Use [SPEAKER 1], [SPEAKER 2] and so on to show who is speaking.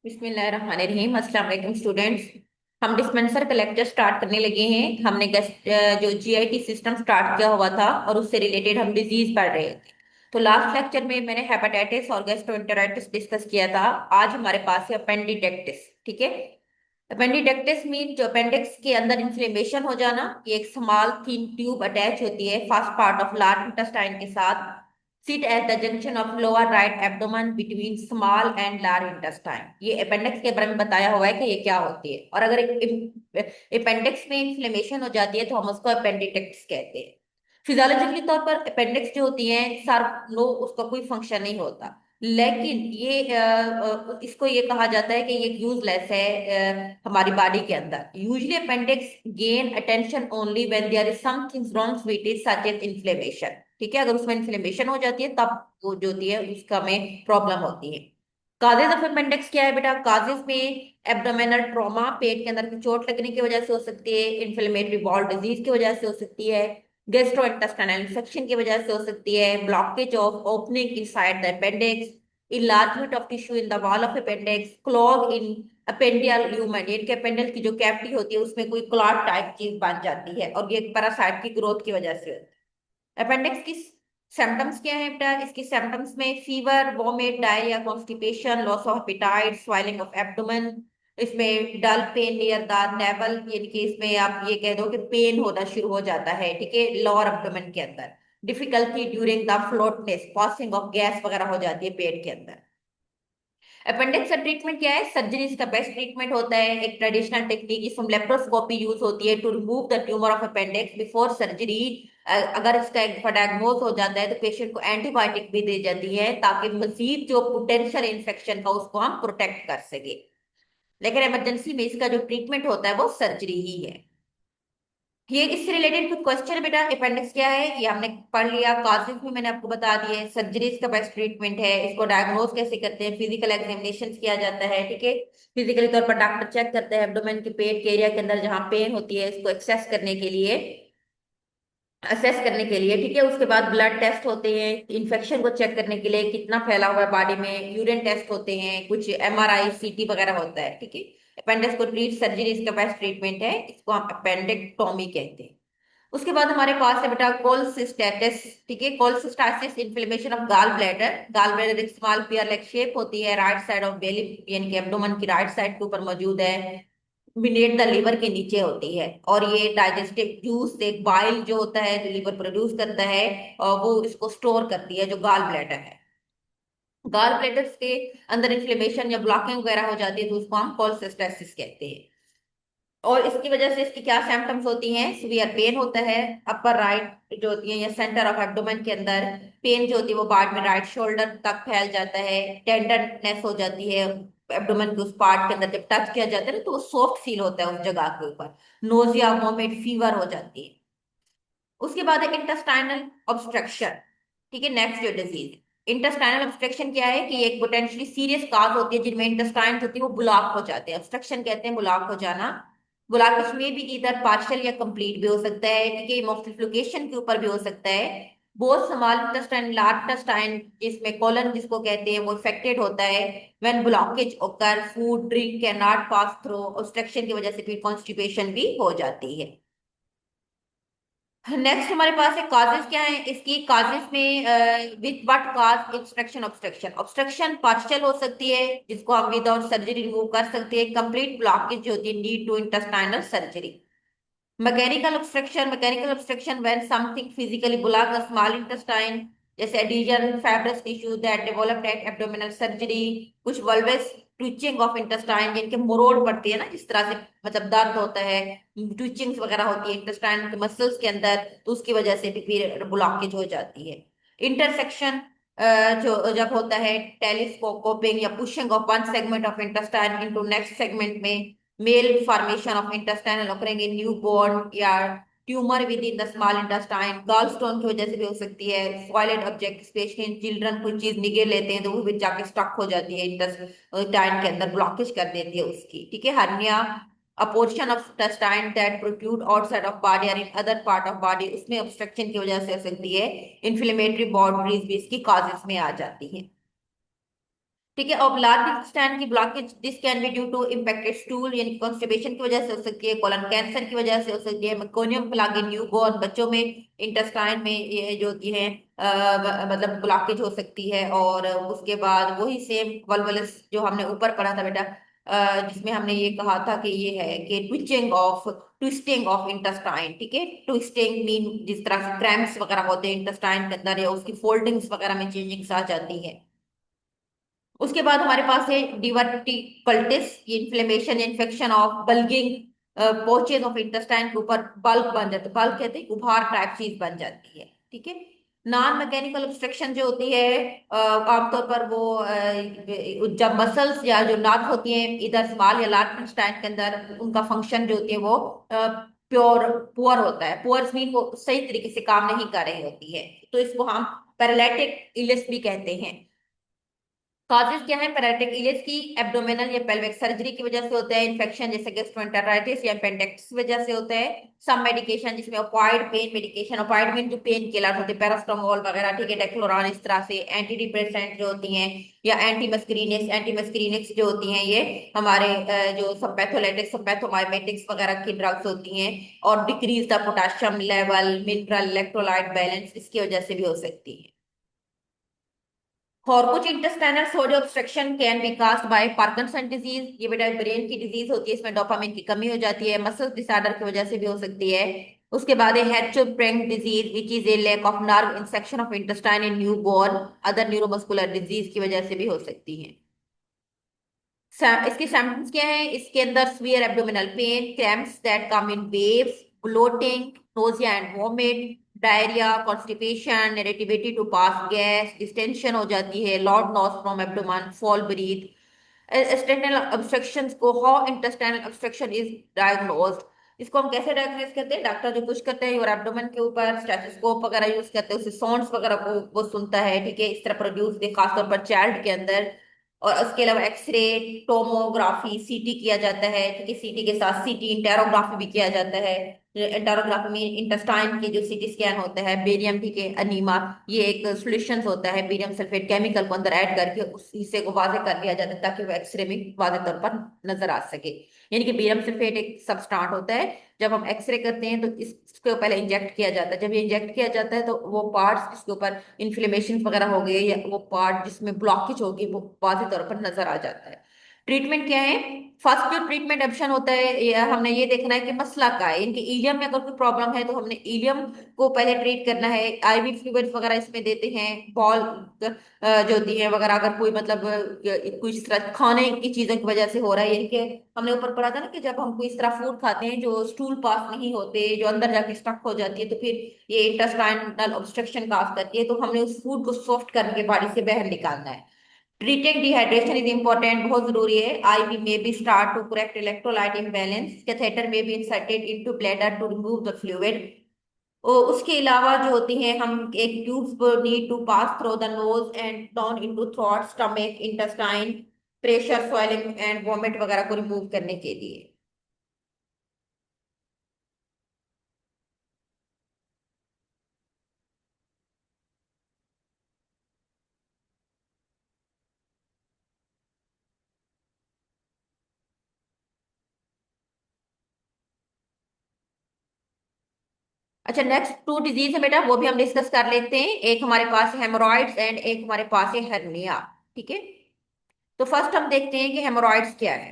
[SPEAKER 1] बिस्मिल्लाहिर्रहमानिर्रहीम। अस्सलाम वालेकुम स्टूडेंट्स। हम डिस्पेंसर का लेक्चर स्टार्ट करने लगे हैं। हमने जो जीआईटी सिस्टम स्टार्ट किया हुआ था और उससे रिलेटेड हम डिजीज पढ़ रहे थे। तो लास्ट लेक्चर में मैंने हेपेटाइटिस और गैस्ट्रोएंटेराइटिस डिस्कस किया था। आज हमारे पास है अपेंडिडेक्टिस। ठीक है। अपेंडिडेक्टिस मीन जो अपेंडिक्स के अंदर इन्फ्लेमेशन हो जाना। ये एक स्मॉल थिन ट्यूब अटैच होती है first part of large intestine के साथ। Sit at the junction of lower right abdomen between small and large intestine. ये अपेंडिक्स के बारे में बताया हुआ है कि ये क्या होती है, और अगर अपेंडिक्स में इन्फ्लेमेशन हो जाती है तो हम उसको अपेंडिडेक्टिस कहते हैं। फिजियोलॉजिकली तौर पर अपेंडिक्स जो होती है सर नो उसका कोई फंक्शन नहीं होता। लेकिन ये इसको ये कहा जाता है कि ये यूजलेस है हमारी बॉडी के अंदर। Usually appendix gain attention only when there is something wrong with it such as inflammation. ठीक है, अगर उसमें इन्फ्लेमेशन हो जाती है तब वो जो होती है उसका में प्रॉब्लम होती है। काजेज ऑफ अपेंडिक्स क्या है बेटा? काजेज में एब्डोमिनल ट्रॉमा, पेट के अंदर की चोट लगने की वजह से हो सकती है। इन्फ्लेमेटरी बॉल डिजीज की वजह से हो सकती है। गैस्ट्रोइंटेस्टाइनल इन्फेक्शन की वजह से हो सकती है। Blockage of opening inside the appendix, enlargement of tissue in the wall of appendix, clog in appendial lumen, यानी कि अपेंडियल की जो कैविटी होती है उसमें कोई क्लॉट टाइप चीज बन जाती है, और ये पैरासाइट की ग्रोथ की वजह से होती है। अपेंडिक्स की सिम्टम्स क्या है बेटा? इसकी सिम्टम्स में fever, vomit, diarrhoea, constipation, loss of appetite, swelling of abdomen. इसमें dull pain near the navel, यानी कि इसमें आप ये कह दो कि पेन होना शुरू हो जाता है। ठीक है, लोअर एब्डोमेन के अंदर। Difficulty during the floatness, passing of gas वगैरह हो जाती है पेट के अंदर। अपेंडिक्स का ट्रीटमेंट क्या है? सर्जरी इसका बेस्ट ट्रीटमेंट होता है। एक ट्रेडिशनल टेक्निक इसमें लेप्रोस्कोपी यूज होती है to remove the tumour of appendix before surgery. अगर इसका एक डायग्नोज हो जाता है तो पेशेंट को एंटीबायोटिक भी दी जाती है ताकि मजीद जो पोटेंशियल इन्फेक्शन का उसको हम प्रोटेक्ट कर सके। लेकिन इमरजेंसी में इसका जो ट्रीटमेंट होता है वो सर्जरी ही है। ये इससे रिलेटेड कुछ क्वेश्चन है बेटा। अपेंडिक्स क्या है ये हमने पढ़ लिया। काजेज भी मैंने आपको बता दिए। सर्जरी इसका बेस्ट ट्रीटमेंट है। इसको डायग्नोज कैसे करते हैं? फिजिकल एग्जामिनेशन किया जाता है। ठीक है, फिजिकली तौर पर डॉक्टर चेक करते हैं एब्डोमेन के पेट के एरिया के अंदर जहाँ पेन होती है इसको एक्सेस करने के लिए, असेस करने के लिए। ठीक है, उसके बाद ब्लड टेस्ट होते हैं इन्फेक्शन को चेक करने के लिए कितना फैला हुआ है बॉडी में। यूरिन टेस्ट होते हैं, कुछ एमआरआई सीटी वगैरह होता है। ठीक है, अपेंडिक्स को ट्रीट सर्जरी इसका बेस्ट ट्रीटमेंट है। इसको हम अपेंडिक्टोमी कहते हैं। उसके बाद हमारे पास है बेटा कोलसिस्टेटिस। ठीक है, cholecystitis inflammation of gall bladder. Gall bladder एक स्मॉल पियर लाइक शेप होती है, राइट साइड ऑफ बेली यानी कि एब्डोमेन की राइट साइड के ऊपर मौजूद है। मिनेट द लीवर के नीचे होती है, और ये डाइजेस्टिव जूस एक बाइल जो होता है जो लीवर प्रोड्यूस करता है, और वो इसको स्टोर करती है जो गाल ब्लैडर है। गाल ब्लैडर के अंदर इन्फ्लेमेशन या ब्लॉकिंग वगैरह हो जाती है तो उसको हम कोलसिस्टेसिस कहते हैं। और इसकी वजह से इसकी क्या सिम्टम्स होती हैं? सीवियर पेन होता है अपर राइट जो होती है या सेंटर ऑफ एब्डोमेन के अंदर। पेन जो होती है वो बाद में राइट शोल्डर तक फैल जाता है। टेंडरनेस हो जाती है एब्डोमेन के उस पार्ट के अंदर, जब टच किया जाता है ना तो वो सॉफ्ट फील होता है उस जगह के ऊपर। नोजिया, वोमिट, फीवर हो जाती है। उसके बाद है इंटेस्टाइनल ऑब्स्ट्रक्शन। ठीक है, नेक्स्ट जो डिजीज इंटेस्टाइनल ऑब्स्ट्रक्शन क्या है कि ये एक पोटेंशियली सीरियस काज होती है जिनमें इंटेस्टाइन होती है वो ब्लॉक हो जाते हैं। ऑब्स्ट्रक्शन कहते हैं ब्लॉक हो जाना। ब्लॉकेज में भी इधर पार्शियल या कंप्लीट भी हो सकता है। ठीक है, मुख्तलिफ लोकेशन के ऊपर भी हो सकता है। Both small intestine, large intestine जिसमें कोलन जिसको कहते हैं वो इफेक्टेड होता है। व्हेन ब्लॉकेज ओकर food drink can not pass through, obstruction की वजह से फिर कॉन्स्टिपेशन भी हो जाती है। नेक्स्ट हमारे पास है काजेस क्या है इसकी? काजेस में with what cause instruction obstruction? Obstruction partial हो सकती है जिसको हम विदाउट सर्जरी रिमूव कर सकते हैं। कंप्लीट ब्लॉकेज जो होती है need to intestinal surgery. Mechanical obstruction when something physically block the small intestine, जैसे adhesion, fibrous tissue that developed at abdominal surgery. कुछ वल्वस ट्विचिंग ऑफ इंटेस्टाइन, जिनके मुरोड़ पड़ती है ना जिस तरह से, मतलब दर्द होता है, ट्विचिंग्स वगैरह होती है इंटेस्टाइन के मसल्स के अंदर, तो उसकी वजह से भी फिर ब्लॉकेज हो जाती है। इंटरसेक्शन जो जब होता है टेलीस्कोपिंग या pushing of one segment of intestine into next segment में। Malformation of intestine occurring in newborn, या tumour within the small intestine. Gallstone की वजह से भी हो सकती है। Solid object especially in children, कोई चीज निगल लेते हैं तो वो भी जाके स्टक हो जाती है इंटेस्टाइन के अंदर, ब्लॉकेज कर देती है उसकी। ठीक है, hernia, a portion of intestine that protrude outside of body or in other part of body, उसमें obstruction की वजह से हो सकती है। इन्फ्लेमेटरी बॉडीज भी इसकी कॉजेज में आ जाती हैं। ठीक है। और लार्ज इंटेस्टाइन की blockage this can be due to impacted stool, यानी कॉन्स्टिपेशन की वजह से हो सकती है, कोलन कैंसर की वजह से हो सकती है, मेकोनियम प्लाग इन न्यूबॉर्न बच्चों में इंटेस्टाइन में ये जो होती है मतलब ब्लॉकेज हो सकती है। और उसके बाद वही सेम वल्वलस जो हमने ऊपर पढ़ा था बेटा, जिसमें हमने ये कहा था कि ये है कि ट्विस्टिंग ऑफ इंटेस्टाइन। ठीक है, ट्विस्टिंग मीन जिस तरह से क्रैम्प्स वगैरह होते हैं इंटेस्टाइन के अंदर, या उसकी फोल्डिंग्स वगैरह में चेंजिंग्स आ जाती है। उसके बाद हमारे पास है डिवर्टिकल्टिस, ये inflammation infection of bulging pouches of intestine के ऊपर बल्क बन जाते, बल्क कहते हैं उभार टाइप चीज बन जाती है। ठीक है। नॉन मैकेनिकल ऑब्स्ट्रक्शन जो होती है आमतौर पर वो जब मसल्स या जो नर्व होती हैं इधर स्मॉल या लार्ज इंटेस्टाइन के अंदर, उनका फंक्शन जो होती है वो प्योर पुअर होता है। पुअर मीन वो सही तरीके से काम नहीं कर रही होती है, तो इसको हम पैरालिटिक इलिस भी कहते हैं। कॉजेज क्या है पैरालिटिक इलियस की? एब्डोमिनल या पेल्विक सर्जरी की वजह से होता है। इन्फेक्शन जैसे गैस्ट्रोएंटेराइटिस या अपेंडिक्स की वजह से होता है। सम मेडिकेशन जिसमें ओपाइड पेन मेडिकेशन, ओपाइड मीन जो पेन किलर होते हैं, पैरास्टामोल वगैरह, ठीक है, डेक्लोरान, इस तरह से एंटी डिप्रेसेंट जो होती हैं, या एंटी मस्करीनिक्स जो होती हैं, ये हमारे जो सब्पैथोलाइटिक्स सब्पैथोमाइमेटिक्स वगैरह की ड्रग्स होती हैं। और decrease the potassium level, mineral electrolyte balance, इसकी वजह से भी हो सकती है। और कुछ intestinal sodium obstruction can be caused bye Parkinson disease, ये बेटा ब्रेन की डिजीज होती है, इसमें डोपामिन की कमी हो जाती है, मसल डिसऑर्डर की वजह से भी हो सकती है। उसके बाद है Hirschsprung disease which is a lack of nerve insection of intestine in newborn, other neuromuscular disease की वजह से भी हो सकती है। इसके सिम्टम्स क्या है? इसके अंदर severe abdominal pain, cramps that come in waves, bloating, nausea and vomit, diarrhoea, constipation, irritability to pass gas, distension हो जाती है, loud noise from abdomen, foul breath. Intestinal obstructions को how intestinal obstruction is diagnosed, इसको हम कैसे diagnose करते हैं? Doctor जो पुश करते हैं और एब्डोमेन के ऊपर स्टेथोस्कोप वगैरह यूज करते हैं, उससे साउंड्स वगैरह को वो सुनता है। ठीक है, इस तरह प्रोड्यूस दे खासतौर पर चाइल्ड के अंदर। और उसके अलावा एक्सरे, टोमोग्राफी, सीटी किया जाता है। ठीक है, सीटी के साथ सीटी इंटेरोग्राफी भी किया जाता है। इंटेरोग्राफी में इंटेस्टाइन के जो सीटी स्कैन होता है, बेरियम, ठीक है, अनीमा, ये एक सॉल्यूशन होता है, बेरियम सल्फेट केमिकल को अंदर ऐड करके उस हिस्से को वाजे कर लिया जाता है ताकि वो एक्सरे में वाजे तौर पर नजर आ सके। यानी कि बेरियम सल्फेट एक सबस्टांट होता है। जब हम एक्सरे करते हैं तो इसको पहले इंजेक्ट किया जाता है। जब ये इंजेक्ट किया जाता है तो वो पार्ट्स जिसके ऊपर इन्फ्लेमेशन वगैरह हो गई, या वो पार्ट जिसमें ब्लॉकेज होगी, वो वाज़ेह तौर पर नजर आ जाता है। ट्रीटमेंट क्या है? फर्स्ट जो ट्रीटमेंट ऑप्शन होता है, हमने ये देखना है कि मसला क्या है। इनके ईलियम में अगर कोई प्रॉब्लम है तो हमने ईलियम को पहले ट्रीट करना है। आईवी फ्लूइड्स वगैरह इसमें देते हैं, बॉल जो होती है वगैरह, अगर कोई मतलब कुछ इस तरह खाने की चीजों की वजह से हो रहा है, यानी कि हमने ऊपर पढ़ा था ना कि जब हम कोई इस तरह फूड खाते हैं जो स्टूल पास नहीं होते, जो अंदर जाके स्टक हो जाती है, तो फिर ये इंटेस्टाइनल ऑब्स्ट्रक्शन काज करती है, तो हमने उस फूड को सॉफ्ट करके बॉडी से बाहर निकालना है। ट्रीटिंग डिहाइड्रेशन इज इंपॉर्टेंट, बहुत जरूरी है। IV may be start to correct electrolyte imbalance, catheter may be inserted into bladder to remove the fluid. और उसके अलावा जो होती है, हम एक tubes need to pass through the nose and down into throat, stomach, intestine, pressure, swelling and vomit वगैरह को रिमूव करने के लिए। अच्छा, नेक्स्ट टू डिजीज है बेटा, वो भी हम डिस्कस कर लेते हैं। एक हमारे पास हेमोरॉइड्स एंड एक हमारे पास है हर्निया। ठीक है, तो फर्स्ट हम देखते हैं कि हेमोरॉइड्स क्या है।